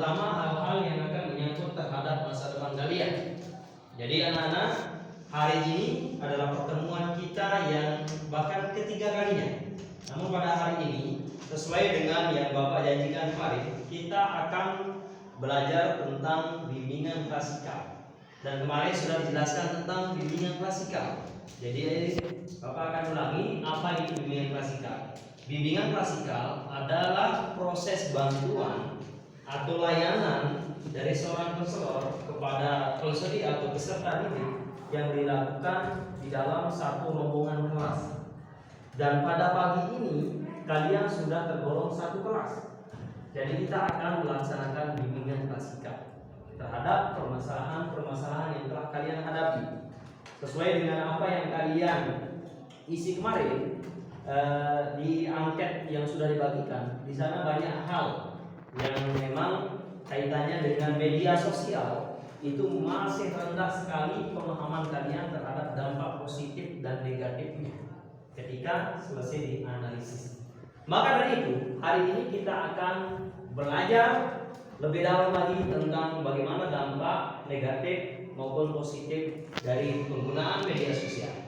terutama hal-hal yang akan menyangkut terhadap masa depan kalian. Jadi anak-anak, hari ini adalah pertemuan kita yang bahkan ketiga kalinya. Namun pada hari ini, sesuai dengan yang Bapak janjikan kemarin, kita akan belajar tentang bimbingan klasikal. Dan kemarin sudah dijelaskan tentang bimbingan klasikal. Jadi Bapak akan ulangi apa itu bimbingan klasikal. Bimbingan klasikal adalah proses bantuan atau layanan dari seorang konselor kepada peserta atau peserta didik yang dilakukan di dalam satu rombongan kelas. Dan pada pagi ini kalian sudah tergolong satu kelas. Jadi kita akan melaksanakan bimbingan klasikal terhadap permasalahan-permasalahan yang telah kalian hadapi. Sesuai dengan apa yang kalian isi kemarin di angket yang sudah dibagikan, di sana banyak hal yang memang kaitannya dengan media sosial itu masih rendah sekali pemahaman kalian terhadap dampak positif dan negatifnya ketika selesai dianalisis. Maka dari itu, hari ini kita akan belajar lebih dalam lagi tentang bagaimana dampak negatif maupun positif dari penggunaan media sosial.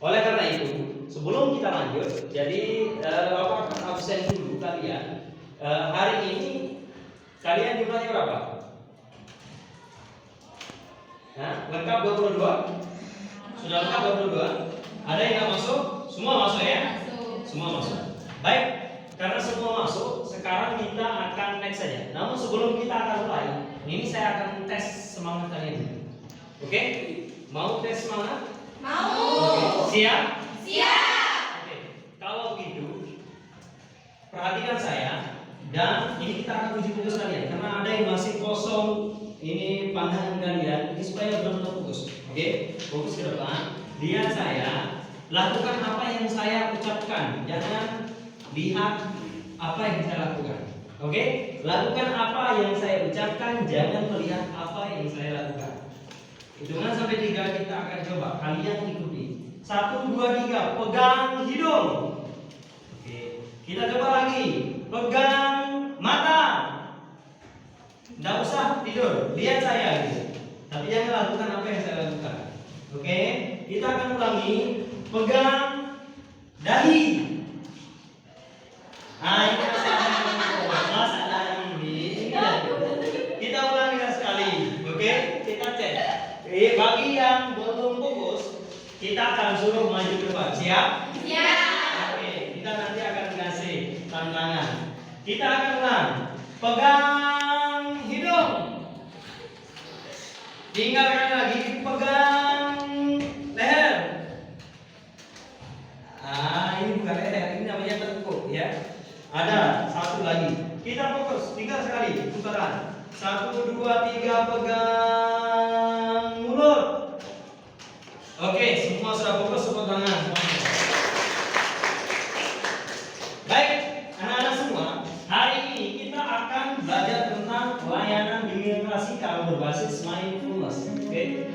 Oleh karena itu, sebelum kita lanjut, jadi Bapak akan absen dulu kalian. Hari ini kalian jumlahnya berapa? Nah, lengkap 22? Sudah lengkap 22? Ada yang nggak masuk? Semua masuk ya? Semua masuk. Baik, karena semua masuk, sekarang kita akan next saja. Namun sebelum kita akan mulai, ini saya akan tes semangat kalian dulu. Oke? Mau tes semangat? Mau. Oke. Siap? Siap. Oke. Kalau begitu, perhatikan saya dan ini kita akan uji fokus kalian karena ada yang masih kosong ini pandangan kalian, ini supaya benar-benar fokus. Oke? Fokus ke depan. Lihat saya, lakukan apa yang saya ucapkan. Jangan lihat apa yang saya lakukan. Oke? Lakukan apa yang saya ucapkan, jangan melihat apa yang saya lakukan. Hitungan sampai 3 kita akan coba. Kalian ikuti. 1, 2, 3. Pegang hidung. Oke. Kita coba lagi. Pegang mata. Tidak usah tidur. Lihat saya gitu. Tapi jangan lakukan apa yang saya lakukan. Oke? Kita akan ulangi. Pegang dahi. Nah, ini masalah ini. Kita ulangi sekali. Oke? Kita cek. Bagi yang belum fokus, kita akan suruh maju ke depan. Siap? Siap. Oke, kita nanti akan kasih tantangan. Kita akan ulang. Pegang hidung. Tinggalkan lagi, pegang leher. Ini bukan leher, ini namanya tengkuk ya. Ada satu lagi. Kita fokus, tinggal sekali putaran. 1, 2, 3, pegang mulut. Oke, semua sudah fokus, tepuk tangan. Baik, anak-anak semua, hari ini kita akan belajar tentang layanan bimbingan klasikal berbasis mindfulness. Oke,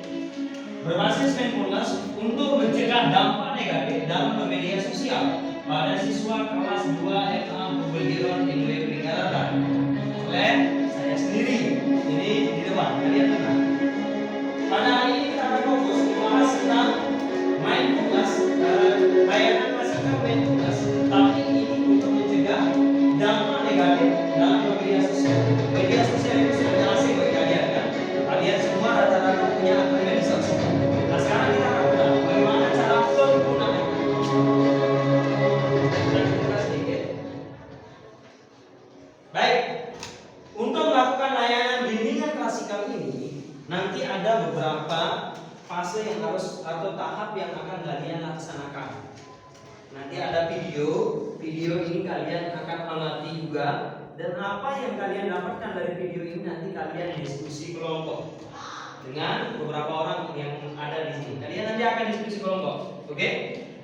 berbasis mindfulness untuk mencegah dampak negatif dalam media sosial pada siswa kelas 2 SMA Pembelajaran Indonesia Peringatan oleh saya sendiri. Ini di depan kalian tenang. Pada hari ini kita akan fokus membahas tentang mindfulness, layanan klasikal mindfulness. Tapi ini untuk mencegah dampak negatif dalam media sosial. Media sosial itu sudah jelas bagi kalian kan? Kalian semua rata-rata punya akun media sosial. Nah sekarang kita akan tahu bagaimana cara penggunaannya. Baik, untuk melakukan layanan bimbingan klasikal ini nanti ada beberapa fase yang harus atau tahap yang akan kalian laksanakan. Nanti ada video ini kalian akan amati juga, dan apa yang kalian dapatkan dari video ini nanti kalian diskusi kelompok dengan beberapa orang yang ada di sini. Kalian nanti akan diskusi kelompok, oke?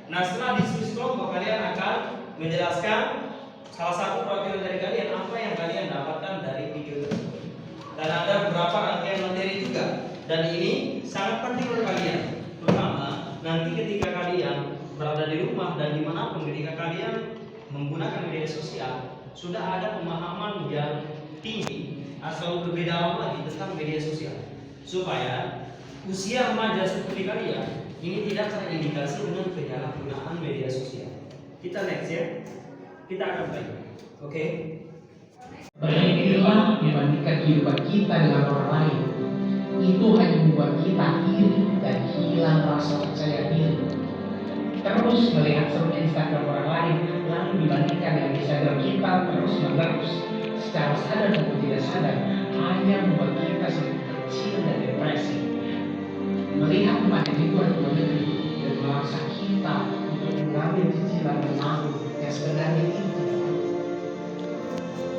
Nah setelah diskusi kelompok kalian akan menjelaskan salah satu perwakilan dari kalian apa yang kalian dapatkan dari video tersebut. Dan ada beberapa rangkaian materi juga. Dan ini sangat penting untuk kalian. Pertama, nanti ketika kalian berada di rumah dan dimanapun ketika kalian menggunakan media sosial, sudah ada pemahaman yang tinggi atau lebih dalam lagi tentang media sosial, supaya usia remaja seperti kalian ini tidak terindikasi dengan penyalahgunaan media sosial. Kita next ya, kita akan baik. Oke? Berpikirlah dibandingkan kehidupan kita dengan orang lain. Itu hanya membuat kita iri dan hilang rasa percaya diri. Terus melihat serunya Instagram orang lain, lalu dibandingkan dengan Instagram kita terus-menerus, secara sadar maupun tidak sadar, hanya membuat kita semakin kecil dan depresi. Melihat kematian itu ada luar negeri dan memaksa kita untuk mengambil cicilan menanggung yang sebenarnya itu tidak perlu.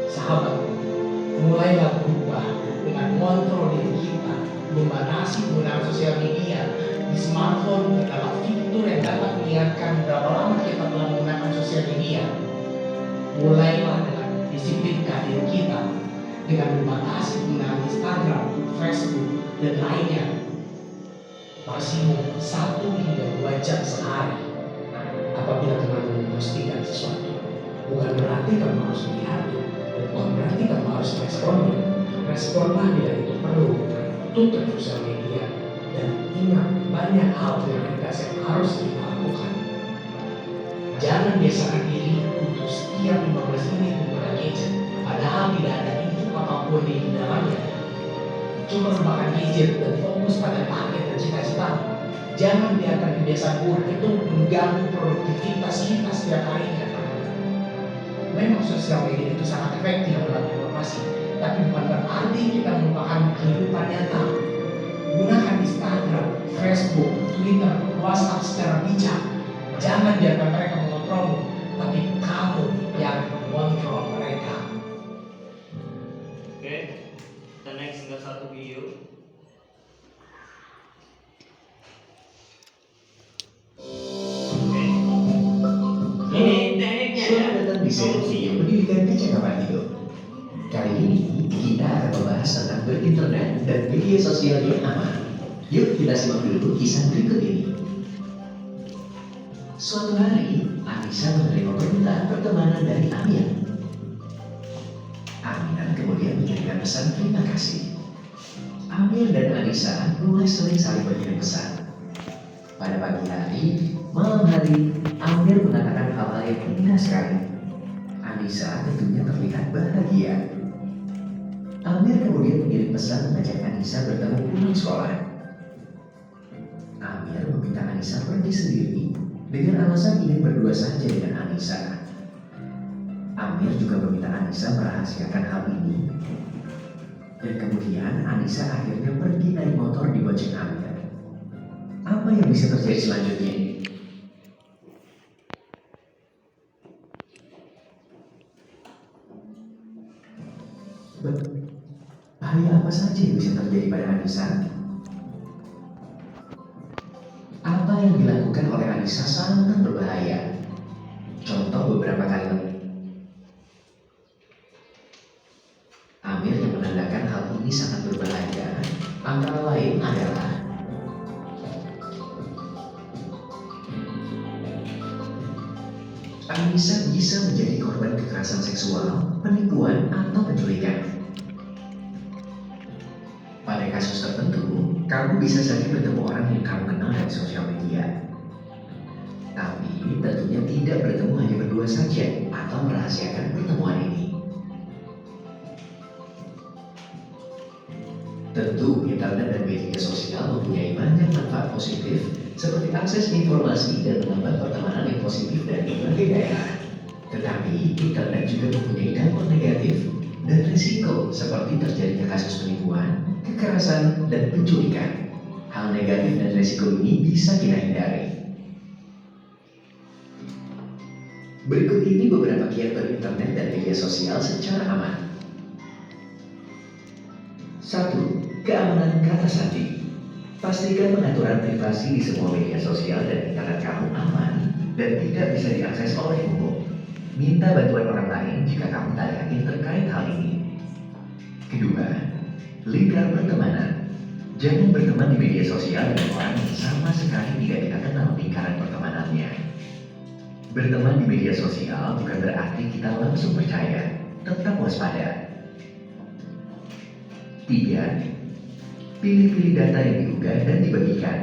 Sahabat, mulailah berubah dengan kontrol diri kita, membatasi penggunaan sosial media di smartphone. Terdapat fitur yang dapat mengingatkan berapa lama kita telah menggunakan sosial media. Mulailah dengan disiplinkan diri kita dengan membatasi penggunaan Instagram, Facebook, dan lainnya maksimum 1 hingga 2 jam sehari. Apabila teman mempostingkan sesuatu, bukan berarti kamu harus melihatnya, bukan berarti kamu harus meresponnya. Responlah bila itu perlu. Tutup sosial media dan ingat banyak hal prioritas yang harus kita lakukan. Jangan biasakan diri untuk setiap 15 menit menggunakan gadget, padahal tidak ada info apapun di dalamnya. Cuma memakan gadget dan fokus pada target dan cita-cita. Jangan biarkan kebiasaan buruk itu mengganggu produktivitas kita setiap harinya. Memang sosial media itu sangat efektif dalam informasi, tapi bukan berarti kita melupakan kehidupan nyata. Gunakan Instagram, Facebook, Twitter, WhatsApp secara bijak. Jangan biarkan mereka mengontrolmu, tapi kamu yang mengontrol mereka. Oke, kita next tinggal satu video. Oke, ini tekniknya ya. Selamat datang di sesi pendidikan kecakapan hidup. Kali ini kita akan membahas tentang berinternet dan media sosial yang aman. Yuk kita simak dulu kisah berikut ini. Suatu hari, Anissa menerima permintaan pertemanan dari Amir. Aminah kemudian mengirimkan pesan terima kasih. Amir dan Anissa mulai sering saling berkirim pesan. Pada pagi hari, malam hari, Amir mengatakan hal-hal yang indah sekali. Anissa tentunya terlihat bahagia. Amir kemudian mengirim pesan mengajak Anissa bertemu pulang sekolah. Amir meminta Anissa pergi sendiri dengan alasan ingin berdua saja dengan Anissa. Amir juga meminta Anissa merahasiakan hal ini. Dan kemudian Anissa akhirnya pergi naik motor di bonceng Amir. Apa yang bisa terjadi selanjutnya? Bahaya apa saja yang bisa terjadi pada Anissa? Apa yang dilakukan oleh Anissa sangat berbahaya. Contoh beberapa kalimat. Amir yang menandakan hal ini sangat berbahaya antara lain adalah Anissa bisa menjadi korban kekerasan seksual, penipuan, atau penculikan. Pada kasus tertentu, kamu bisa saja bertemu orang yang kamu kenal dari sosial media. Tapi tentunya tidak bertemu hanya berdua saja atau merahasiakan pertemuan ini. Tentu, internet dan media sosial mempunyai banyak manfaat positif seperti akses informasi dan menambah pertemanan yang positif dari berbagai daerah. Tetapi, internet juga mempunyai dampak negatif dan risiko seperti terjadinya kasus penipuan, kekerasan, dan penculikan. Hal negatif dan risiko ini bisa kita hindari. Berikut ini beberapa kiat berinternet dan media sosial secara aman. 1. Keamanan kata sandi. Pastikan pengaturan privasi di semua media sosial dan internet kamu aman dan tidak bisa diakses oleh umum. Minta bantuan orang lain jika kamu tak yakin terkait hal ini. Kedua, lingkar pertemanan. Jangan berteman di media sosial dengan orang yang sama sekali tidak kita kenal lingkaran pertemanannya. Berteman di media sosial bukan berarti kita langsung percaya. Tetap waspada. 3. Pilih-pilih data yang diunggah dan dibagikan.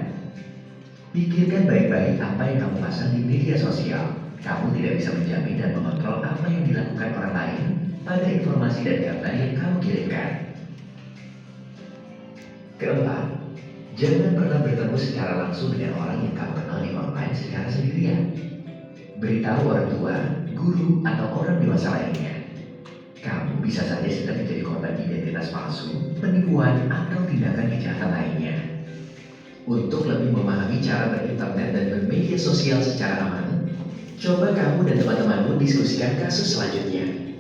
Pikirkan baik-baik apa yang kamu pasang di media sosial. Kamu tidak bisa menjamin dan mengontrol apa yang dilakukan orang lain pada informasi dan data yang kamu kirimkan. Keempat, jangan pernah bertemu secara langsung dengan orang yang kamu kenal di online secara sendirian. Beritahu orang tua, guru, atau orang dewasa lainnya. Kamu bisa saja sedang menjadi korban identitas palsu, penipuan, atau tindakan kejahatan lainnya. Untuk lebih memahami cara berinternet dan bermedia sosial secara aman, coba kamu dan teman-temanmu diskusikan kasus selanjutnya.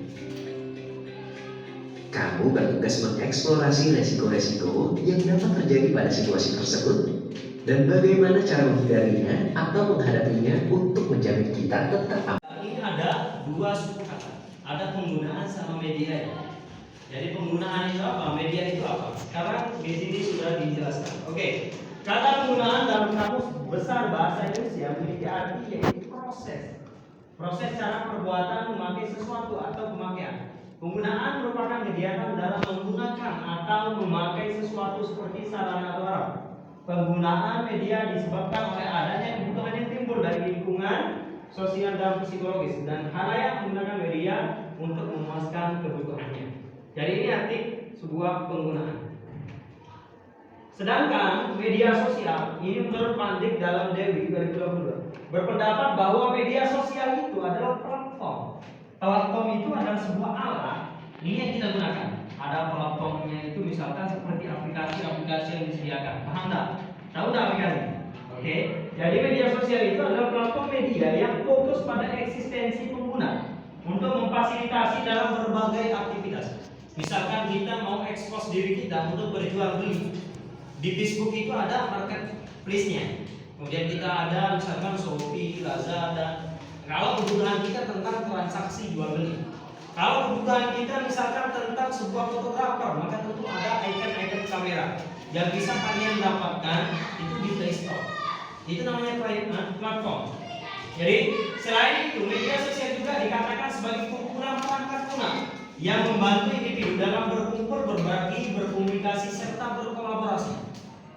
Kamu bertugas mengeksplorasi resiko-resiko yang dapat terjadi pada situasi tersebut dan bagaimana cara menghindarinya atau menghadapinya untuk menjamin kita tetap aman. Ini ada dua suku kata. Ada penggunaan sama media. Jadi penggunaan itu apa? Media itu apa? Sekarang di sini sudah dijelaskan. Oke. Kata penggunaan dalam kamus besar bahasa Indonesia memiliki arti yaitu proses. Proses cara perbuatan memakai sesuatu atau pemakaian. Penggunaan merupakan kegiatan dalam menggunakan atau memakai sesuatu seperti sarana atau alat. Penggunaan media disebabkan oleh adanya kebutuhan yang timbul dari lingkungan sosial dan psikologis dan khalayak menggunakan media untuk memuaskan kebutuhannya. Jadi ini arti sebuah penggunaan. Sedangkan media sosial ini menurut Pandik dalam Dewi 2022 berpendapat bahwa media sosial itu adalah platform. Platform itu adalah sebuah alat ini yang kita gunakan. Ada platformnya itu misalkan seperti aplikasi-aplikasi yang disediakan. Paham tak? Tahu tak aplikasi? Oke. Jadi media sosial itu adalah platform media yang fokus pada eksistensi pengguna untuk memfasilitasi dalam berbagai aktivitas. Misalkan kita mau ekspos diri kita untuk berjual beli. Di Facebook itu ada marketplace-nya. Kemudian kita ada misalkan Shopee, Lazada. Kalau kebutuhan kita tentang transaksi jual beli. Kalau kebutuhan kita misalkan tentang sebuah fotografer, maka tentu ada icon-icon kamera yang bisa kalian dapatkan itu di Play Store. Itu namanya platform. Jadi selain itu media sosial juga dikatakan sebagai kumpulan perangkat lunak yang membantu individu dalam berkumpul, berbagi, berkomunikasi serta berkolaborasi.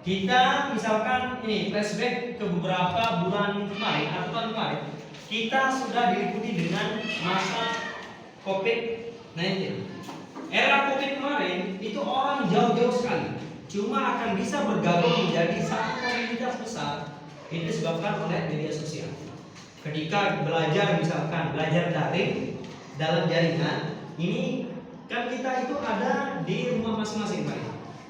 Kita misalkan ini flashback ke beberapa bulan kemarin atau tahun kemarin, kita sudah diliputi dengan masa COVID-19. Era COVID kemarin itu orang jauh-jauh sekali, cuma akan bisa bergabung menjadi satu komunitas besar. Ini disebabkan oleh media sosial. Ketika belajar misalkan belajar daring dalam jaringan, ini kan kita itu ada di rumah masing-masing, Pak.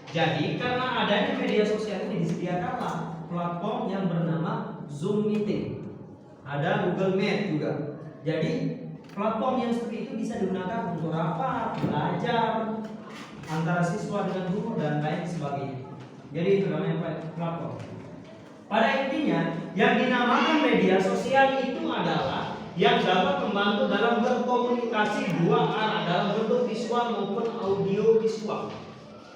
Jadi karena adanya media sosial ini disediakanlah platform yang bernama Zoom Meeting. Ada Google Meet juga. Jadi platform yang seperti itu bisa digunakan untuk rapat, belajar antara siswa dengan guru dan lain sebagainya. Jadi itu namanya platform. Pada intinya yang dinamakan media sosial itu adalah yang dapat membantu dalam berkomunikasi dua arah dalam bentuk visual maupun audio visual.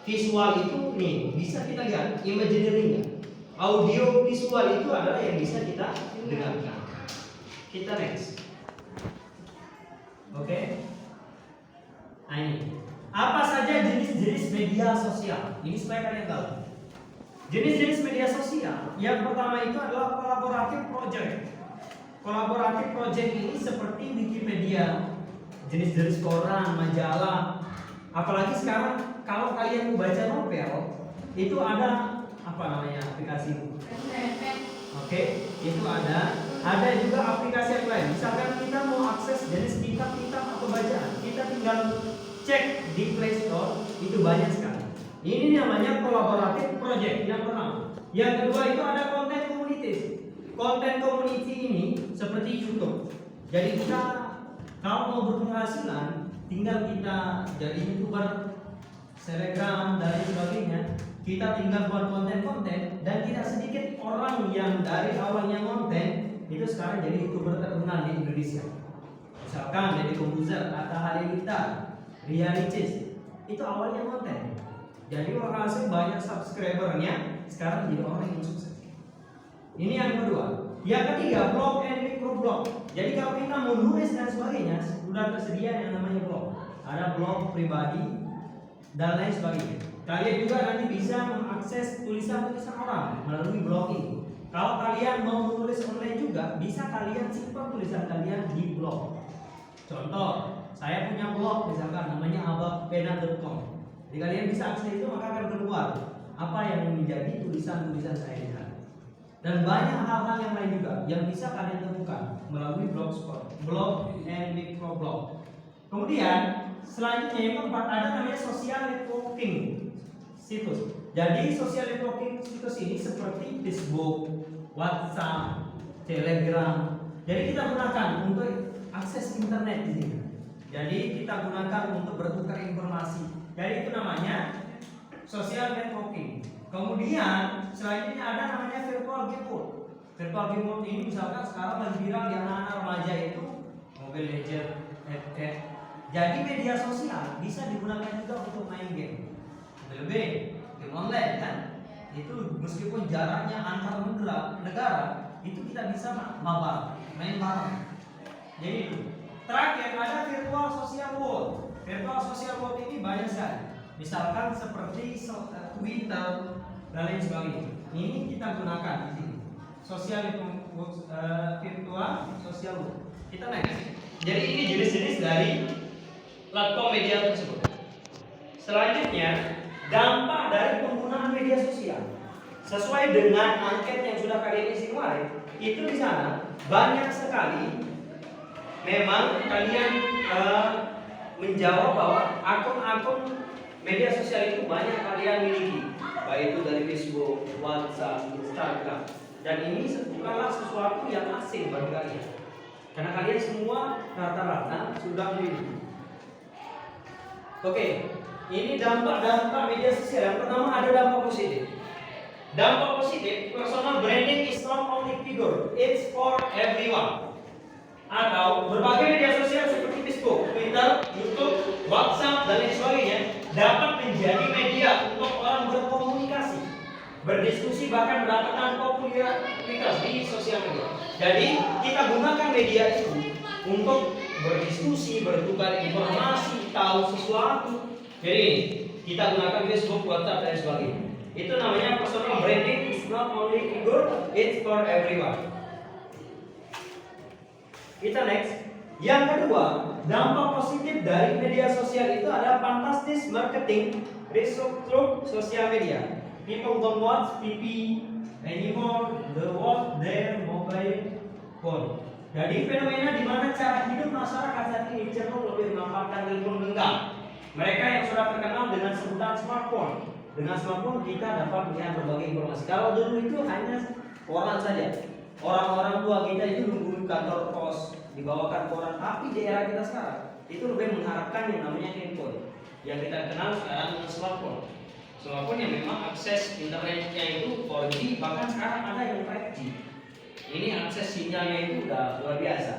Visual itu nih bisa kita lihat imaginary-nya. Audio visual itu adalah yang bisa kita dengarkan. Kita next. Oke. Nah ini. Apa saja jenis-jenis media sosial? Ini supaya kalian tahu. Jenis-jenis media sosial. Yang pertama itu adalah collaborative project. Collaborative project ini seperti Wikipedia, jenis-jenis koran, majalah. Apalagi sekarang kalau kalian mau baca novel, itu ada apa namanya aplikasi? Oke, itu ada. Ada juga aplikasi yang lain. Misalkan kita mau akses jenis kitab-kitab atau bacaan, kita tinggal cek di Play Store, itu banyak sekali. Ini namanya collaborative project yang pertama. Yang kedua itu ada content communities. Content community ini seperti YouTube. Jadi kita kalau mau berpenghasilan, tinggal kita jadi YouTuber, selebgram dan lain sebagainya. Kita tinggal buat konten-konten dan tidak sedikit orang yang dari awalnya konten itu sekarang jadi YouTuber terkenal di Indonesia. Misalkan Deddy Corbuzier, Atta Halilintar, Ria Ricis, itu awalnya konten. Jadi hasil banyak subscribernya sekarang jadi orang yang sukses. Ini yang kedua. Yang ketiga, blog and microblog. Jadi kalau kita mau nulis dan sebagainya, sudah tersedia yang namanya blog. Ada blog pribadi, dan lain sebagainya. Kalian juga nanti bisa mengakses tulisan-tulisan orang melalui blogging. Kalau kalian mau menulis online juga, bisa kalian simpan tulisan kalian di blog. Contoh, saya punya blog misalkan namanya abapena.com. Jadi kalian bisa akses itu, maka akan keluar apa yang menjadi tulisan-tulisan saya di sana. Dan banyak hal-hal yang lain juga yang bisa kalian temukan melalui blogspot, blog and microblog. Kemudian selanjutnya yang keempat ada namanya social networking situs. Jadi social networking situs ini seperti Facebook, WhatsApp, Telegram. Jadi kita gunakan untuk akses internet di sini. Jadi kita gunakan untuk bertukar informasi. Jadi itu namanya social networking. Kemudian selanjutnya ada namanya virtual game mode. Virtual game mode ini misalkan sekarang lagi viral di anak-anak remaja itu Mobile Legends, FF. Jadi media sosial bisa digunakan juga untuk main game. Lebih game online kan? Itu meskipun jaraknya antar negara itu kita bisa mabar, main bareng. Jadi itu. Terakhir ada virtual social world. Virtual social world ini banyak sekali. Misalkan seperti Twitter dan lain sebagainya. Ini kita gunakan di sini. Virtual social world. Kita next. Jadi ini jenis-jenis dari platform media tersebut. Selanjutnya, dampak dari penggunaan media sosial. Sesuai dengan angket yang sudah kalian isi kemarin, itu di sana banyak sekali memang kalian menjawab bahwa akun-akun media sosial itu banyak kalian miliki, baik itu dari Facebook, WhatsApp, Instagram. Dan ini bukanlah sesuatu yang asing bagi kalian, karena kalian semua rata-rata sudah memiliki. Oke, ini dampak-dampak media sosial. Yang pertama ada dampak positif. Dampak positif, personal branding is not only figure, it's for everyone. Atau berbagai media sosial seperti Facebook, Twitter, YouTube, WhatsApp, dan lain sebagainya dapat menjadi media untuk orang berkomunikasi, berdiskusi, bahkan mendapatkan popularitas di sosial media. Jadi kita gunakan media itu untuk berdiskusi, bertukar informasi, tahu sesuatu. Jadi kita gunakan Facebook, WhatsApp, dan sebagainya. Itu namanya personal branding is not only figure, it's for everyone. Kita next. Yang kedua, dampak positif dari media sosial itu ada fantastis marketing result through social media. People don't watch TV anymore, they watch their mobile phone. Jadi fenomena di mana cara hidup masyarakat saat ini cenderung lebih memanfaatkan telepon genggam. Mereka yang sudah terkenal dengan sebutan smartphone. Dengan smartphone kita dapat melihat berbagai informasi. Kalau dulu itu hanya koran saja. Orang-orang tua kita itu nunggu kantor pos dibawakan koran, tapi di era kita sekarang itu lebih mengharapkan yang namanya handphone. Yang kita kenal sekarang dengan smartphone. Smartphone yang memang akses internetnya itu 4G, bahkan sekarang ada yang 5G. Ini akses sinyalnya itu udah luar biasa.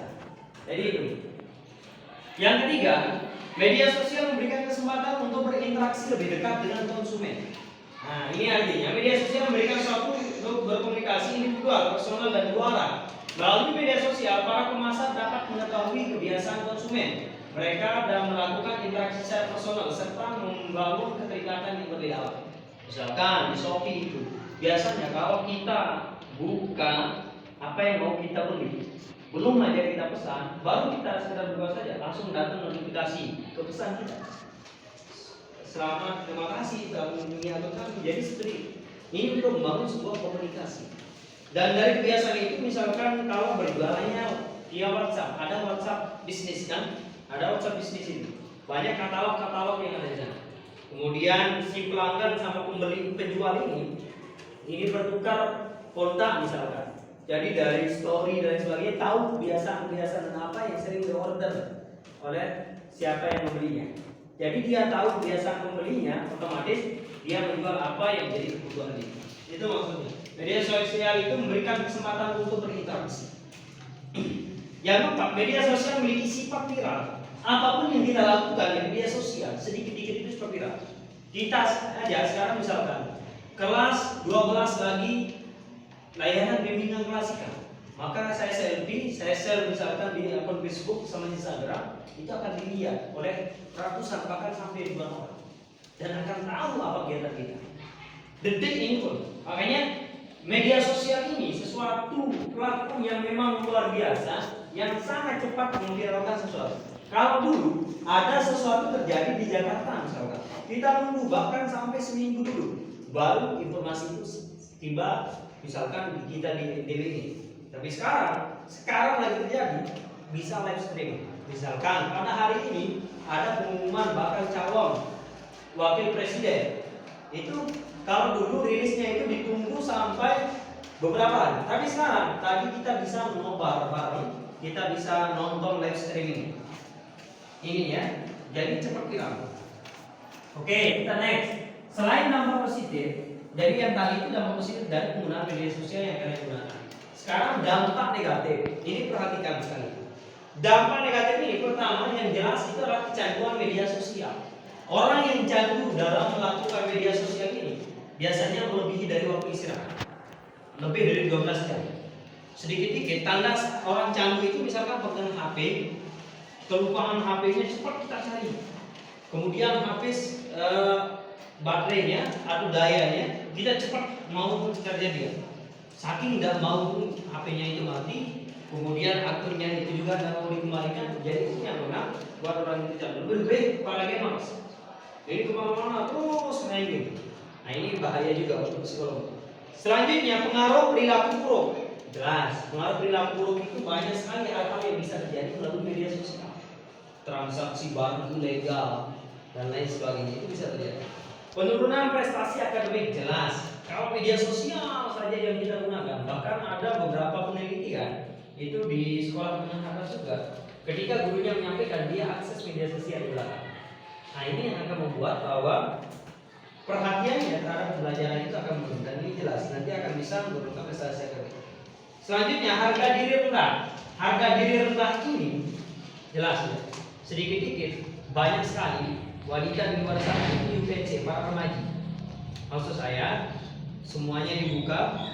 Jadi itu. Yang ketiga, media sosial memberikan kesempatan untuk berinteraksi lebih dekat dengan konsumen. Nah, ini artinya media sosial memberikan suatu untuk berkomunikasi individual, personal, dan dua arah. Melalui media sosial, para pemasar dapat mengetahui kebiasaan konsumen mereka dan melakukan interaksi secara personal serta membangun keterikatan yang berbeda. Misalkan di Shopee itu, biasanya kalau kita buka apa yang mau kita beli, belum aja kita pesan, baru kita sekedar buka saja, langsung datang notifikasi ke pesan kita. Selamat, terima kasih telah mengunjungi akun kami. Jadi seperti ini untuk membangun sebuah komunikasi. Dan dari kebiasaan itu, misalkan kalau berjualannya via WhatsApp, ada WhatsApp bisnis kan, ada WhatsApp bisnis ini, banyak katalog-katalog yang ada di sana. Kemudian si pelanggan sama pembeli penjual ini bertukar kontak misalkan. Jadi dari story dan sebagainya tahu kebiasaan-kebiasaan apa yang sering diorder oleh siapa yang membelinya. Jadi dia tahu kebiasaan pembelinya, otomatis dia menjual apa yang jadi kebutuhan dia. Itu maksudnya. Media sosial itu memberikan kesempatan untuk berinteraksi. Yang keempat, media sosial memiliki sifat viral. Apapun yang kita lakukan di media sosial, sedikit-sedikit itu seperti viral. Kita aja sekarang misalkan kelas 12 lagi layanan bimbingan klasika, maka saya share misalkan di akun Facebook sama Instagram, itu akan dilihat oleh ratusan bahkan sampai ribuan orang. dan akan tahu apa kegiatan kita. Detik ini pun. Makanya media sosial ini sesuatu platform yang memang luar biasa, yang sangat cepat memviralkan sesuatu. Kalau dulu ada sesuatu terjadi di Jakarta misalkan, kita nunggu bahkan sampai seminggu dulu baru informasi itu tiba, misalkan kita di NTB ini. Tapi sekarang lagi terjadi, bisa live streaming. Misalkan pada hari ini ada pengumuman bakal calon wakil presiden. Itu kalau dulu rilisnya itu ditunggu sampai beberapa hari. Tapi sekarang tadi kita bisa nobar bareng, kita bisa nonton live streaming. Ini ya, jadi cepat viral. Oke, kita next. Selain dampak positif, jadi yang tadi itu dampak positif dari penggunaan media sosial yang kalian gunakan. Sekarang dampak negatif. Ini perhatikan sekali. Dampak negatif ini pertama yang jelas itu adalah kecanduan media sosial. Orang yang candu dalam melakukan media sosial ini biasanya melebihi dari waktu istirahat, lebih dari 12 jam. Sedikit-dikit tanda orang candu itu misalkan pegang HP, kelupaan HP-nya cepat kita cari. Kemudian habis baterainya atau dayanya, kita cepat mau mencari dia. Saking tidak mau HP-nya itu mati, kemudian akunnya itu juga tidak mau dikembalikan. Jadi itu yang benar buat orang itu candu. Lebih apalagi mas. Jadi kemana-mana terus main game. Nah ini bahaya juga untuk psikolog. Selanjutnya pengaruh perilaku buruk. Jelas, pengaruh perilaku buruk itu banyak sekali hal-hal yang bisa terjadi melalui media sosial. Transaksi barang ilegal dan lain sebagainya itu bisa terjadi. Penurunan prestasi akademik jelas. Kalau media sosial saja yang kita gunakan, bahkan ada beberapa penelitian itu di sekolah menengah atas juga. Ketika gurunya menyampaikan dia akses media sosial di belakang. Nah ini yang akan membuat bahwa perhatiannya terhadap pelajaran itu akan menurun, dan ini jelas nanti akan bisa menurunkan prestasi akademik. Selanjutnya harga diri rendah. Harga diri rendah ini jelas ya. Sedikit-dikit banyak sekali wanita di luar sana itu UPC, para remaja. Maksud saya semuanya dibuka.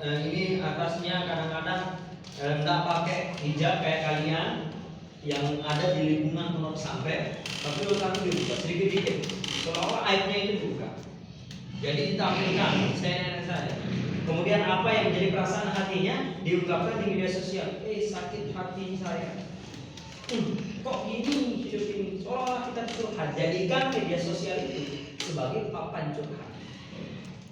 Ini atasnya kadang-kadang enggak pakai hijab kayak kalian yang ada di lingkungan pondok pesantren, tapi lalu dibuka sedikit-dikit. Seolah-olah aibnya itu dibuka. Jadi ditampilkan saya. Kemudian apa yang menjadi perasaan hatinya diungkapkan di media sosial. Sakit hati saya. Kok ini hidup ini? Seolah kita curhat. Jadikan media sosial itu sebagai papan curhat.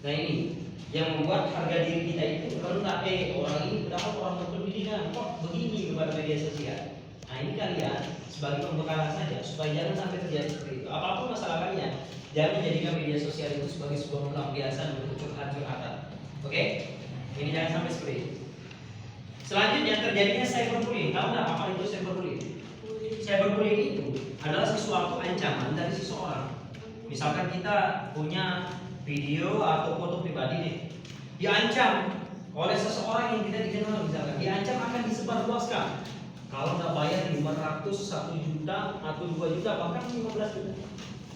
Nah ini yang membuat harga diri kita itu rendah. Orang ini padahal orang berpendidikan, kok begini kepada media sosial. Nah ini kalian sebagai pembekalan saja supaya jangan sampai terjadi seperti itu. Apapun masalah kalian, jangan jadikan media sosial itu sebagai sebuah pelampiasan untuk curhat-curhatan. Oke? Ini jangan sampai seperti itu. Selanjutnya terjadinya cyberbullying. Tahu nggak apa itu cyberbullying? Cyberbullying itu adalah sesuatu ancaman dari seseorang. Misalkan kita punya video atau foto pribadi nih, diancam oleh seseorang yang tidak dikenal, misalkan diancam akan disebarluaskan. Kalau nggak bayar 500, 1 juta atau 2 juta bahkan 15 juta.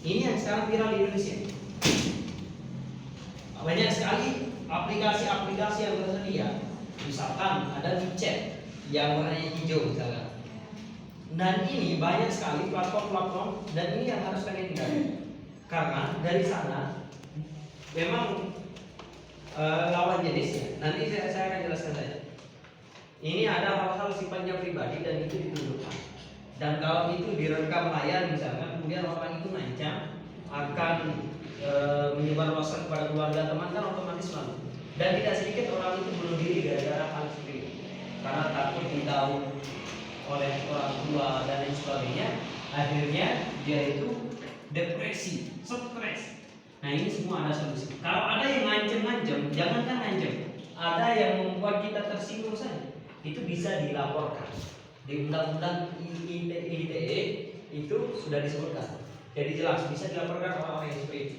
Ini yang sekarang viral di Indonesia. Banyak sekali aplikasi-aplikasi yang tersedia. Misalkan ada WeChat yang warnanya hijau misalkan. Dan ini banyak sekali platform-platform, dan ini yang harus kalian hindari. Karena dari sana memang lawan jenisnya. Nanti saya akan jelaskan saja. Ini ada hal-hal sifatnya pribadi dan itu ditunjukkan. Dan kalau itu direkam layar misalkan, kemudian orang itu ngancam akan menyebarluaskan kepada keluarga teman, kan otomatis malu. Dan tidak sedikit orang itu bunuh diri gara-gara hal seperti itu. Karena takut ditahu oleh orang tua dan lain sebagainya. Akhirnya dia itu depresi, stres. Nah ini semua ada solusi. Kalau ada yang ngancem-ngancem, jangankan ngancem, ada yang membuat kita tersinggung saja, itu bisa dilaporkan. Di Undang-Undang ITE itu sudah disebutkan. Jadi jelas bisa dilaporkan orang-orang yang seperti itu.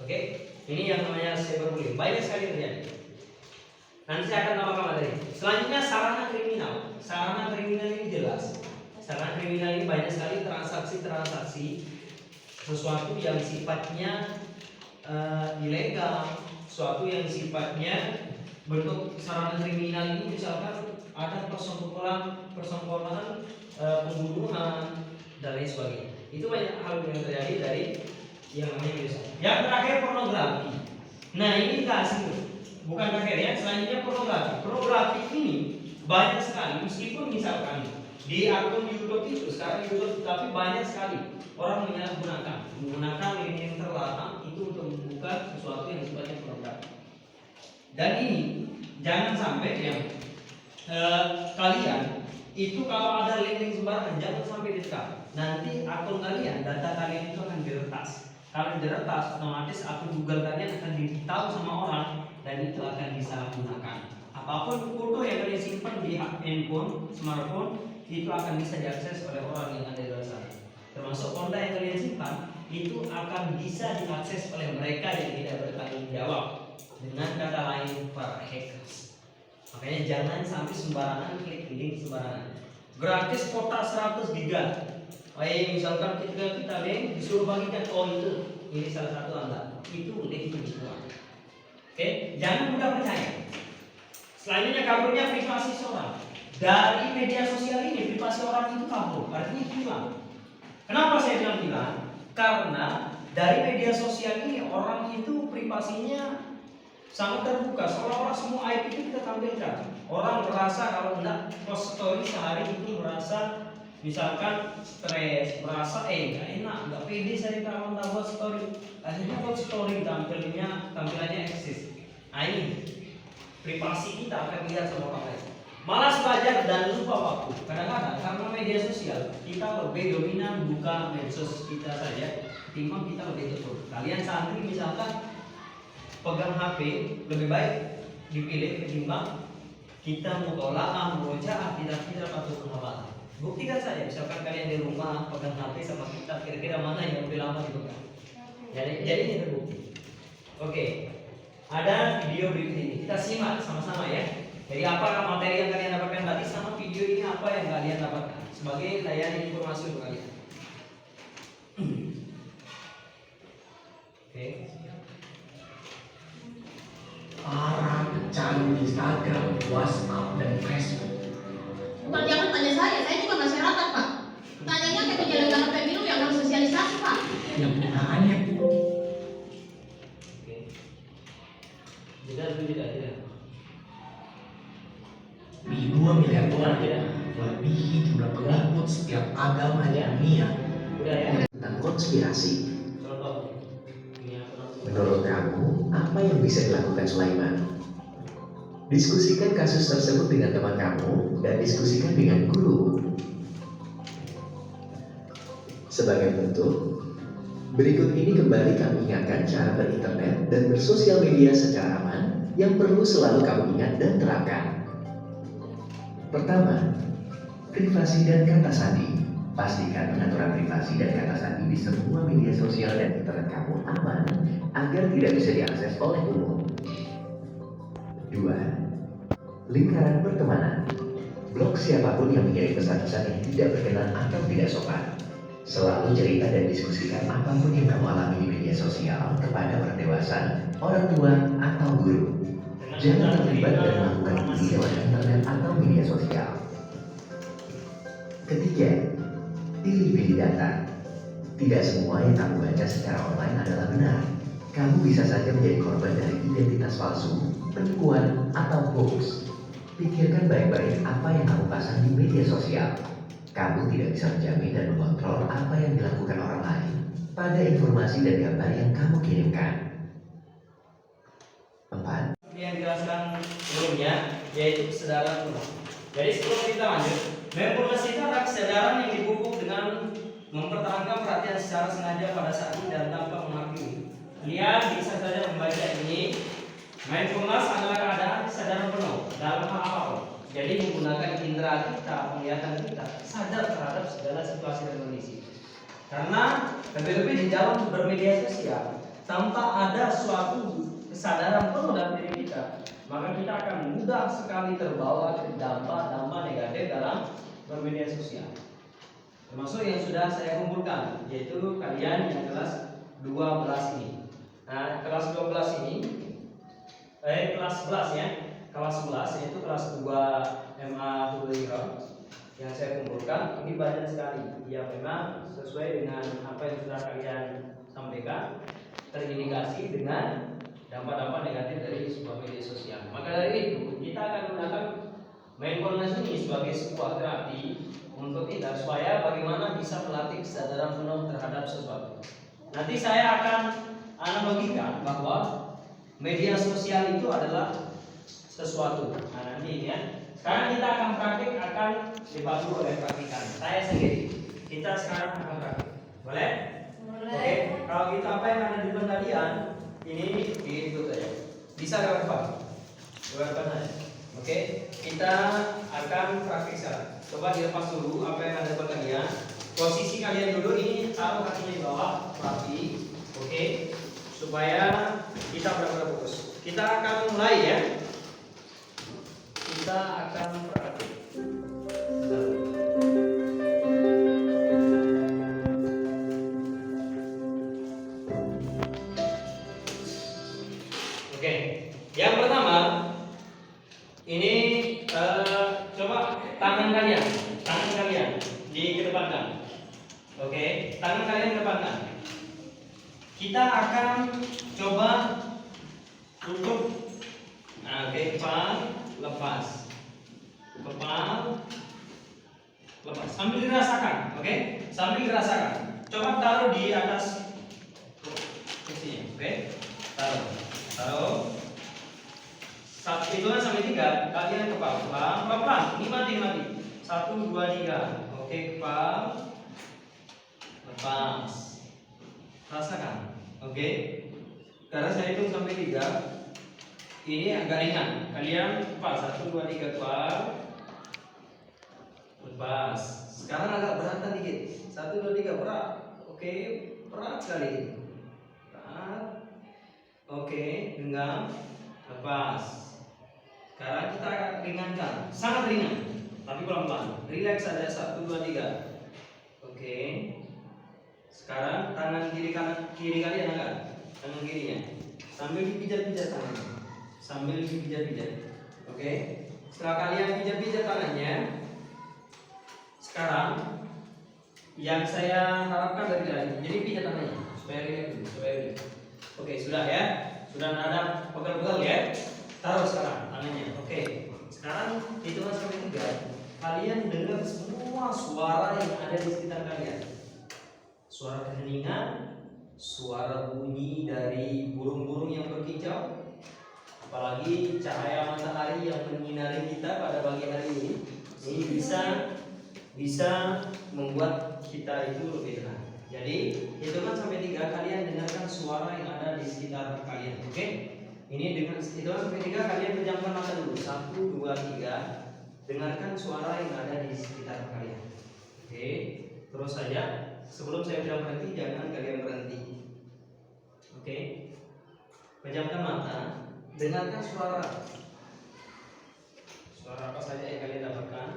Oke, ini yang namanya cyberbullying. Banyak sekali terjadi. Nanti saya akan tambahkan materi. Selanjutnya sarana kriminal. Sarana kriminal ini jelas. Sarana kriminal ini banyak sekali transaksi-transaksi sesuatu yang sifatnya ilegal, sesuatu yang sifatnya bentuk sarana kriminal ini misalkan ada persekongkolan, pembunuhan dan lain sebagainya. Itu banyak hal yang terjadi dari yang namanya media sosial. Yang terakhir pornografi. Nah ini kasih bukan terakhir ya, selanjutnya pornografi. Pornografi ini banyak sekali, meskipun misalkan di akun YouTube itu sekarang YouTube, tapi banyak sekali orang menggunakan link yang terlarang itu untuk membuka sesuatu yang sifatnya pornografi. Dan ini jangan sampai ya kalian itu kalau ada link sembarangan jangan sampai ditekan. Nanti akun kalian, data kalian itu akan diretas. Kalau diretas, otomatis akun Google kalian akan ditahu sama orang dan itu akan disalahgunakan. Apapun foto yang kalian simpan di handphone, smartphone itu akan bisa diakses oleh orang yang ada di luar sana. Termasuk konten yang kalian simpan itu akan bisa diakses oleh mereka yang tidak bertanggung jawab. Dengan kata lain, para hackers. Makanya jangan sampai sembarangan klik link sembarangan. Gratis kuota 100 GB. Misalkan kita link disuruh bagikan, oh itu ini salah satu Anda. Itu link semua. Oke, jangan mudah percaya. Selanjutnya kaburnya privasi seorang. Dari media sosial ini privasi orang itu kabur, artinya hilang. Kenapa saya bilang hilang? Karena dari media sosial ini orang itu privasinya sangat terbuka, seolah-olah semua aib itu kita tampilkan. Orang merasa kalau tidak post story sehari itu merasa misalkan stres, merasa nggak enak, nggak pede saya kalau nggak buat story. Akhirnya buat story tampilannya eksis. Nah ini privasi kita akan lihat sama orang lain. Malas belajar dan lupa waktu. Kadang-kadang karena media sosial kita lebih dominan buka medsos kita saja, timbang kita lebih betul. Kalian santri misalkan pegang HP lebih baik dipilih ketimbang kita mutolaah, murojaah, tidak patuh penghafatan. Buktikan saja, misalkan kalian di rumah pegang HP sama kita, kira-kira mana yang lebih lama dipegang? Jadi ini terbukti. Oke, ada video berikut ini, kita simak sama-sama ya. Jadi apa materi yang kalian dapatkan tadi sama video ini apa yang kalian dapatkan sebagai layanan informasi untuk kalian. Oke. Para pecandu Instagram, WhatsApp, dan Facebook. Bukan jangan tanya saya juga masyarakat Pak. Tanyanya ke penyelenggara pemilu yang harus sosialisasi Pak. Yang penggunaannya Oke. Tidak. di 2 miliar dolar melebihi jumlah pengikut setiap agama di dunia. Udah ya. Tentang konspirasi. Contoh. Ini apa? Menurut kamu, apa yang bisa dilakukan Sulaiman? Diskusikan kasus tersebut dengan teman kamu dan diskusikan dengan guru. Sebagai bentuk, berikut ini kembali kami ingatkan cara berinternet dan bersosial media secara aman yang perlu selalu kamu ingat dan terapkan. Pertama, privasi dan kata sandi. Pastikan pengaturan privasi dan kata sandi di semua media sosial dan internet kamu aman agar tidak bisa diakses oleh umum. 2. Lingkaran pertemanan. Blok siapapun yang mengirim pesan-pesan yang tidak berkenan atau tidak sopan. Selalu cerita dan diskusikan apapun yang kamu alami di media sosial kepada orang dewasa, orang tua, atau guru. Jangan terlibat dan melakukan ini lewat internet atau media sosial. Ketiga, pilih data. Tidak semua yang kamu baca secara online adalah benar. Kamu bisa saja menjadi korban dari identitas palsu, penipuan, atau hoax. Pikirkan baik-baik apa yang kamu pasang di media sosial. Kamu tidak bisa menjamin dan mengontrol apa yang dilakukan orang lain pada informasi dan gambar yang kamu kirimkan. 4. Yang dijelaskan sebelumnya yaitu kesadaran penuh. Jadi sebelum kita lanjut, mindfulness itu adalah kesadaran yang dipupuk dengan mempertahankan perhatian secara sengaja pada saat ini dan tanpa menghakimi. Kalian bisa saja membaca ini. Mindfulness adalah keadaan kesadaran penuh dalam hal apapun. Jadi menggunakan indera kita, penglihatan kita, sadar terhadap segala situasi dan kondisi. Karena lebih-lebih di dalam bermedia sosial, tanpa ada suatu kesadaran penuh dalam diri kita, maka kita akan mudah sekali terbawa ke dampak-dampak negatif dalam bermedia sosial. Termasuk yang sudah saya kumpulkan, yaitu kalian yang kelas 12 ini. Nah, kelas 12 ini, kelas 11 ya, kelas 11 yaitu kelas 2 MA Hululiron yang saya kumpulkan. Ini banyak sekali, ya memang sesuai dengan apa yang sudah kalian sampaikan terindikasi dengan dampak-dampak negatif dari sebuah media sosial. Maka dari itu kita akan menggunakan mindfulness ini sebagai sebuah terapi untuk kita supaya bagaimana bisa melatih kesadaran penuh terhadap sesuatu. Nanti saya akan analogikan bahwa media sosial itu adalah sesuatu. Nah nanti ya. Sekarang kita akan praktik, akan dibantu oleh praktikan. Saya sendiri. Kita sekarang akan praktik. Boleh? Oke. Kalau kita apa yang ada di depan kalian, ini itu saja. Bisa lewat apa? Lewat apa saja. Oke. Kita akan praktik sekarang. Coba dilepas dulu apa yang ada di depan kalian. Posisi kalian dulu ini taruh kakinya di bawah, rapi. Oke. Supaya kita benar-benar fokus. Kita akan mulai ya. Kita akan praktik. Oke, yang pertama ini coba tangan kalian dikedepankan. Oke, tangan kalian kedepankan. Kita akan coba untuk, nah, oke, kepal lepas, sambil dirasakan, oke, sambil dirasakan. Coba taruh di atas sini, oke, taruh. Satu hitungan sampai 3, kalian kepal, pelan, ini mati. 1, 2, 3, oke, kepal, lepas, rasakan, oke. Karena saya hitung sampai 3, ini agak ringan. Kalian kepal, 1, 2, 3, kepal, lepas. Sekarang agak beratan dikit, 1, 2, 3, berat, oke, berat sekali, berat, oke, genggam, lepas. Sekarang kita akan ringankan, sangat ringan, tapi pelan-pelan. Relax saja, 1, 2, 3. Oke. Sekarang tangan kiri kalian angkat, tangan kirinya, sambil dipijat-pijat tangannya, Oke. Setelah kalian pijat-pijat tangannya, sekarang yang saya harapkan dari kalian, jadi pijat tangannya, supaya relax. Oke, sudah ya, sudah ada pegal-pegal ya. Taruh sekarang tangannya. Oke. Sekarang hitungan sampai 3. Kalian dengar semua suara yang ada di sekitar kalian. Suara keheningan, suara bunyi dari burung-burung yang berkicau, apalagi cahaya matahari yang menyinari kita pada pagi hari ini. Ini bisa membuat kita itu lebih tenang. Jadi hitungan sampai 3, kalian dengarkan suara yang ada di sekitar kalian. Oke? Ini dengan hitungan sampai 3, kalian pejamkan mata dulu. 1, 2, 3. Dengarkan suara yang ada di sekitar kalian. Oke, terus saja. Sebelum saya bilang berhenti, jangan kalian berhenti. Oke, pejamkan mata. Dengarkan suara apa saja yang kalian dapatkan.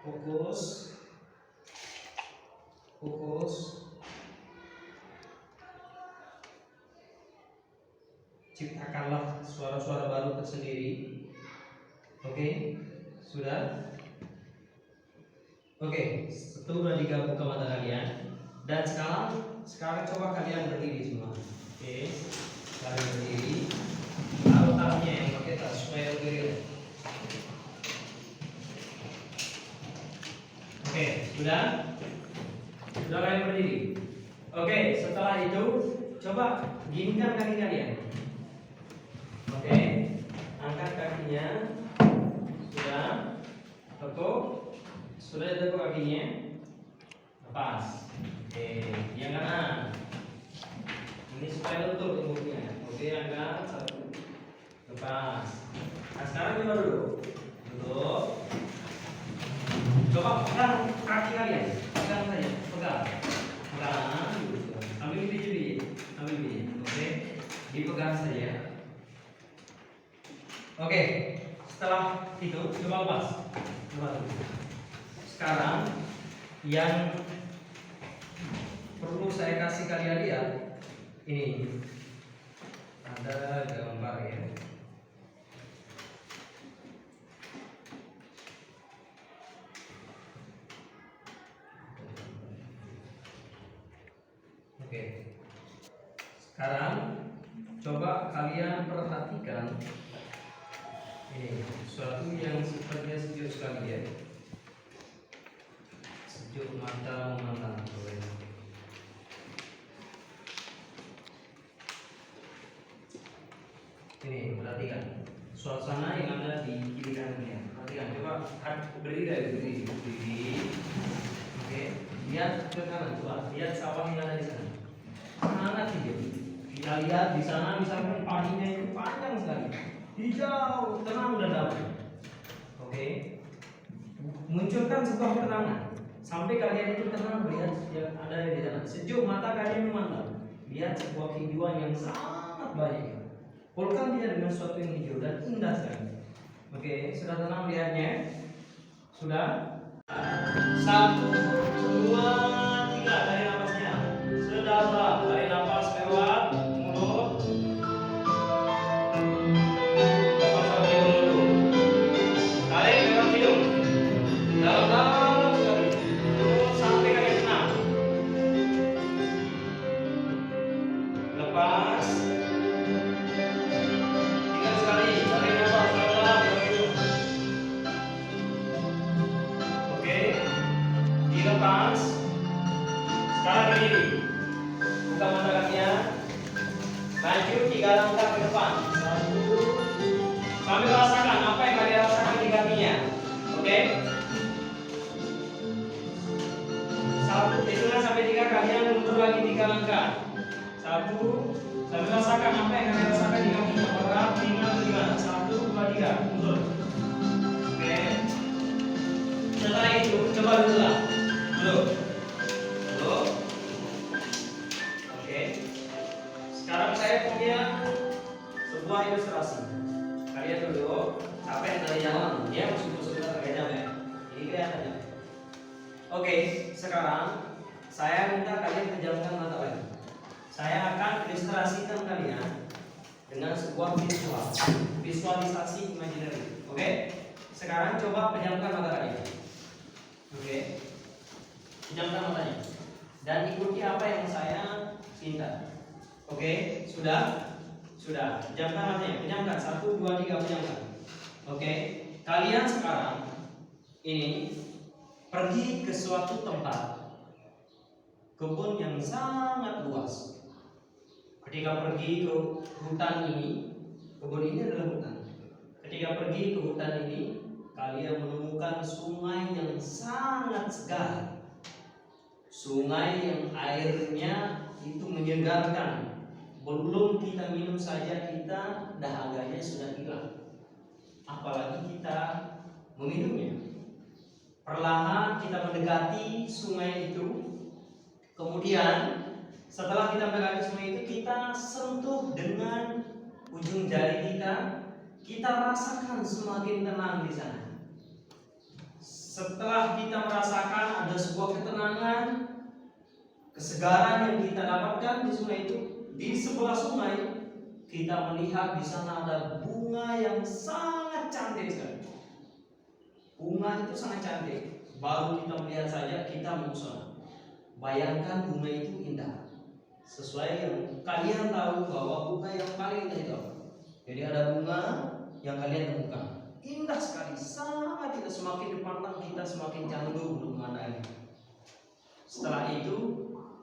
Fokus. Ciptakanlah suara-suara baru tersendiri. Oke, sudah? Oke, 1, 2, 3, buka mata kalian. Dan sekarang coba kalian berdiri semua. Oke, kalian berdiri. Taruh tasnya yang pakai tas supaya lebih rileks. Oke, sudah? Sudah kalian berdiri. Oke, setelah itu coba ginikan kaki kalian. Oke, angkat kakinya. Sudah, tekuk. Sudah ditekuk kakinya. Lepas. Oke, yang kanan. Ini supaya lentur tubuhnya. Oke, angkat 1. Lepas. Nah, sekarang coba dulu. Tutup. Coba pegang kaki kalian. Pegang saja. Pegang. Sambil dipijit. Oke, dipegang saja. Oke, setelah itu coba lepas. Sekarang yang perlu saya kasih kalian lihat ini ada gambar ya. Oke. coba kalian perhatikan ini suatu yang sifatnya sejuk sekali ya. Sejuk mata memandang. Ini perhatikan suasana yang ada di kiri kanannya. Perhatikan, coba berdiri. Oke, lihat ke kanan, coba lihat sawah yang ada di sana. Sangat hijau. Kita lihat di sana misalkan padinya itu panjang sekali, hijau, tenang dan damai. Oke, munculkan sebuah ketenangan sampai kalian itu tenang melihat yang ada di sana. Sejuk mata kalian memandang, lihat sebuah kehijauan yang sangat banyak. Polkan dia dengan sesuatu yang hijau dan indah sekali. Oke, sudah tenang melihatnya? Sudah? 1, 2, 3, tarik nafasnya. Sedalam, tarik nafas lewat mulut. Lepas hidung dulu. Tarik lewat hidung. Dalam-dalam sekali. Terus sampai kalian tenang. Lepas. Lepas, sekarang berdiri, buka mata kalian, maju 3 langkah ke depan. 1, sambil rasakan apa yang kalian rasakan di kakinya. Oke? 1, hitungan sampai 3, kalian mundur lagi 3 langkah. 1, sambil rasakan apa yang kalian rasakan di kakinya. Berat, ringan, gimana? 1, 2, 3, mundur. Oke? Setelah itu, coba dulu lah. Dulu. Oke. Sekarang saya punya sebuah ilustrasi. Kalian dulu capek dari jalan, dia masuk pakai jam ya. Ini kelihatannya. Oke, sekarang saya minta kalian pejamkan mata lagi. Saya akan ilustrasikan kalian dengan sebuah visualisasi imaginary. Oke? Sekarang coba pejamkan mata kalian. Oke? Pejamkan matanya dan ikuti apa yang saya minta. Oke, sudah? Sudah. Pejamkan matanya. Pejamkan. 1, 2, 3, pejamkan. Oke. Kalian sekarang ini pergi ke suatu tempat kebun yang sangat luas. Ketika pergi ke hutan ini, kebun ini adalah hutan. Ketika pergi ke hutan ini, kalian menemukan sungai yang sangat segar. Sungai yang airnya itu menyegarkan. Belum kita minum saja kita dahaganya sudah hilang. Apalagi kita meminumnya. Perlahan kita mendekati sungai itu. Kemudian setelah kita mendekati sungai itu, kita sentuh dengan ujung jari kita. Kita rasakan semakin tenang di sana. Setelah kita merasakan ada sebuah ketenangan, kesegaran yang kita dapatkan di sungai itu, di sebelah sungai kita melihat di sana ada bunga yang sangat cantik sekali. Bunga itu sangat cantik. Baru kita melihat saja kita mempesona. Bayangkan bunga itu indah. Sesuai yang kalian tahu bahwa bunga yang paling indah itu apa? Jadi ada bunga yang kalian temukan. Indah sekali, sangat indah. Semakin dipandang kita semakin candu untuk memandangnya. Setelah itu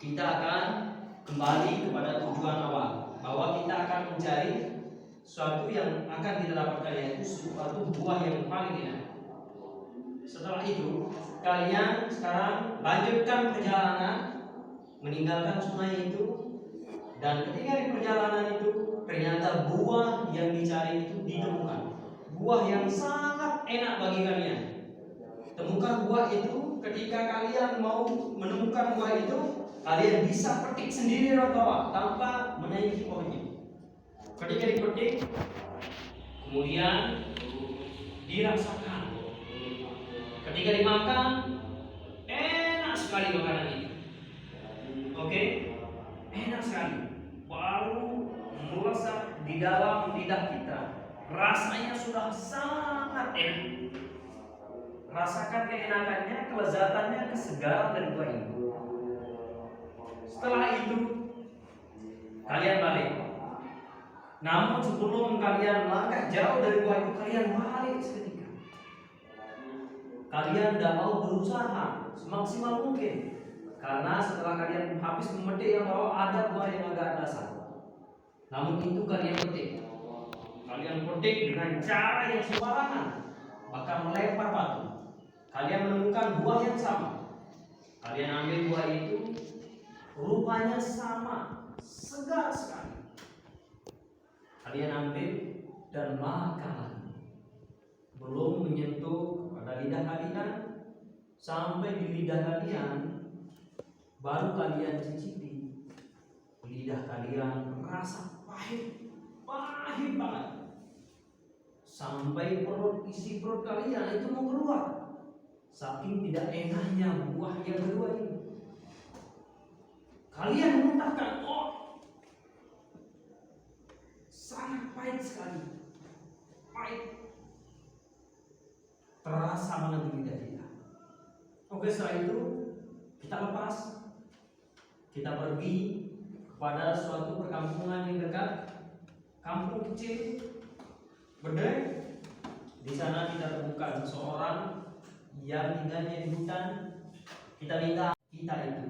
kita akan kembali kepada tujuan awal, bahwa kita akan mencari sesuatu yang akan kita dapatkan, yaitu suatu buah yang paling enak. Setelah itu kalian sekarang lanjutkan perjalanan meninggalkan sungai itu, dan ketika di perjalanan itu ternyata buah yang dicari itu ditemukan. Buah yang sangat enak bagi kalian. Temukan buah itu. Ketika kalian mau menemukan buah itu, kalian bisa petik sendiri dari bawah tanpa menyaingi pohonnya. Ketika dipetik, kemudian dirasakan. Ketika dimakan, enak sekali makanan ini. Oke? Enak sekali. Baru melesak di dalam lidah kita. Rasanya sudah sangat enak. Rasakan keenakannya, kelezatannya, kesegaran dari buah ini. Setelah itu kalian balik. Namun sebelum kalian melangkah jauh dari gua itu, kalian balik seketika. Kalian tidak mau berusaha semaksimal mungkin, karena setelah kalian habis memetik yang bawah ada buah yang agak dasar. Namun itu kalian petik. Kalian petik dengan cara yang sembarangan, bahkan melempar batu. Kalian menemukan buah yang sama. Kalian ambil buah itu, rupanya sama, segar sekali. Kalian ambil dan makan. Belum menyentuh pada lidah kalian, sampai di lidah kalian baru kalian cicipi. Lidah kalian merasa pahit banget. Sampai isi perut kalian itu mau keluar. Saking tidak enaknya buah yang kedua ini. Kalian mengatakan, oh, sangat pahit sekali. Pahit. Terasa banget di lidah kita. Oke, setelah itu kita lepas. Kita pergi kepada suatu perkampungan yang dekat, kampung kecil, Bedeng. Di sana kita temukan seseorang yang tinggalnya di hutan. Kita minta kita itu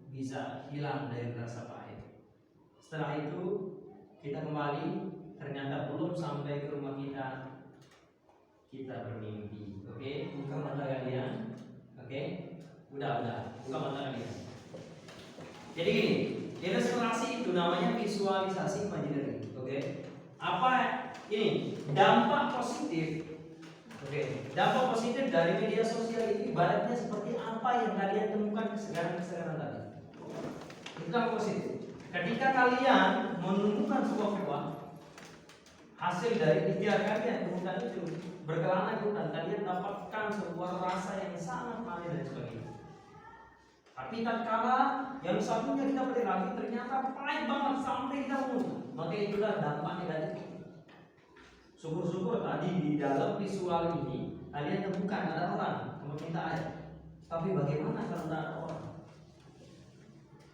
bisa hilang dari rasa pahit. Setelah itu kita kembali, ternyata belum sampai ke rumah kita. Kita bermimpi. Oke, buka mata kalian. Oke, udah, buka mata kalian. Jadi gini, ilustrasi itu namanya visualisasi imaginary. Oke, apa ini dampak positif? Oke, dampak positif dari media sosial ini ibaratnya seperti apa yang kalian temukan kesegaran tadi. Itu dampak positif. Ketika kalian menemukan sebuah buah, hasil dari ikhtiar kalian temukan itu, berkelana di hutan, kalian dapatkan sebuah rasa yang sangat manis dan sebagainya. Tapi tatkala yang satunya kita petik lagi ternyata pahit banget sampai kita muntah. Maka itulah dampak negatif. Syukur-syukur tadi di dalam visual ini kalian temukan ada orang meminta air. Tapi bagaimana kalau tidak ada orang?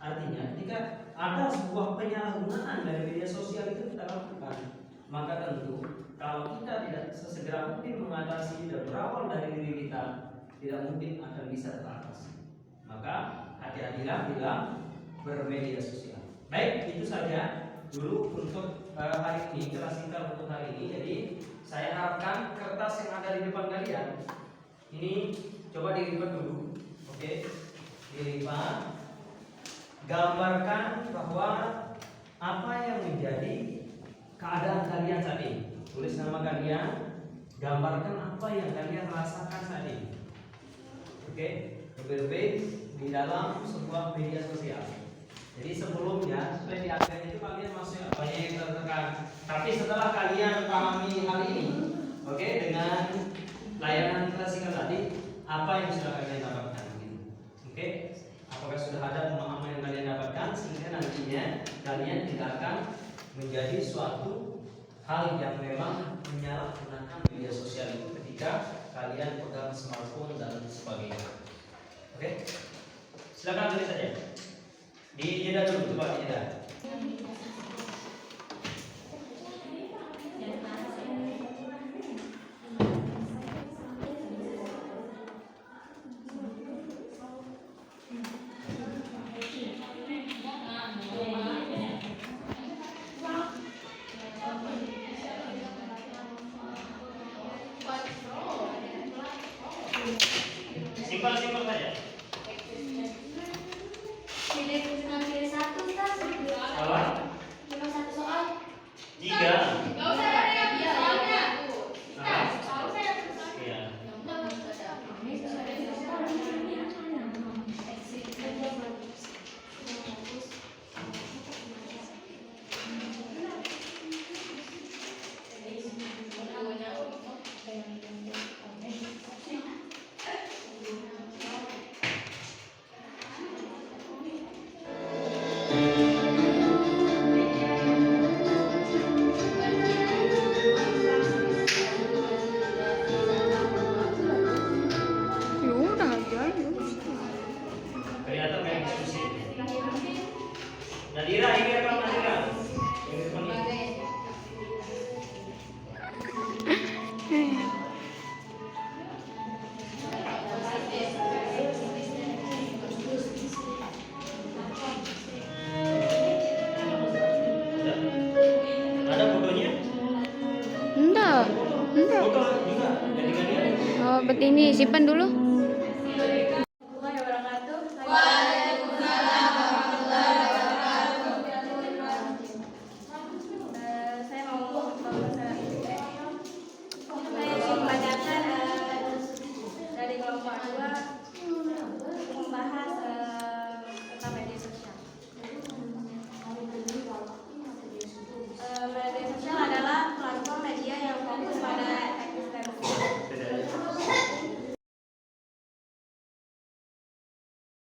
Artinya ketika ada sebuah penyalahgunaan dari media sosial itu kita lakukan, maka tentu kalau kita tidak sesegera mungkin mengatasi dan berawal dari diri kita, tidak mungkin akan bisa teratasi. Maka hati-hatilah bila bermedia sosial. Baik, itu saja dulu untuk hari ini, kelas kita untuk hari ini. Jadi saya harapkan kertas yang ada di depan kalian ini coba dilipat dulu. Oke, dilipat. Gambarkan bahwa apa yang menjadi keadaan kalian saat ini. Tulis nama kalian, gambarkan apa yang kalian rasakan saat ini. Oke, lebih-lebih di dalam sebuah media sosial. Jadi sebelumnya supaya di akhir itu kalian masih banyak yang tertekan. Tapi setelah kalian pahami hal ini, oke, dengan layanan klasikal tadi, apa yang sudah kalian dapatkan? Oke, apakah sudah ada pemahaman yang kalian dapatkan sehingga nantinya kalian tidak akan menjadi suatu hal yang memang menyalahgunakan media sosial itu ketika kalian pegang smartphone dan sebagainya. Oke, silakan tulis saja. Di jeda dulu, coba di jeda. Simpel-simpel saja. Salah? Tiga. Iya. Enggak. Foto juga, ganti-gantian. Oh, berarti ini simpan dulu.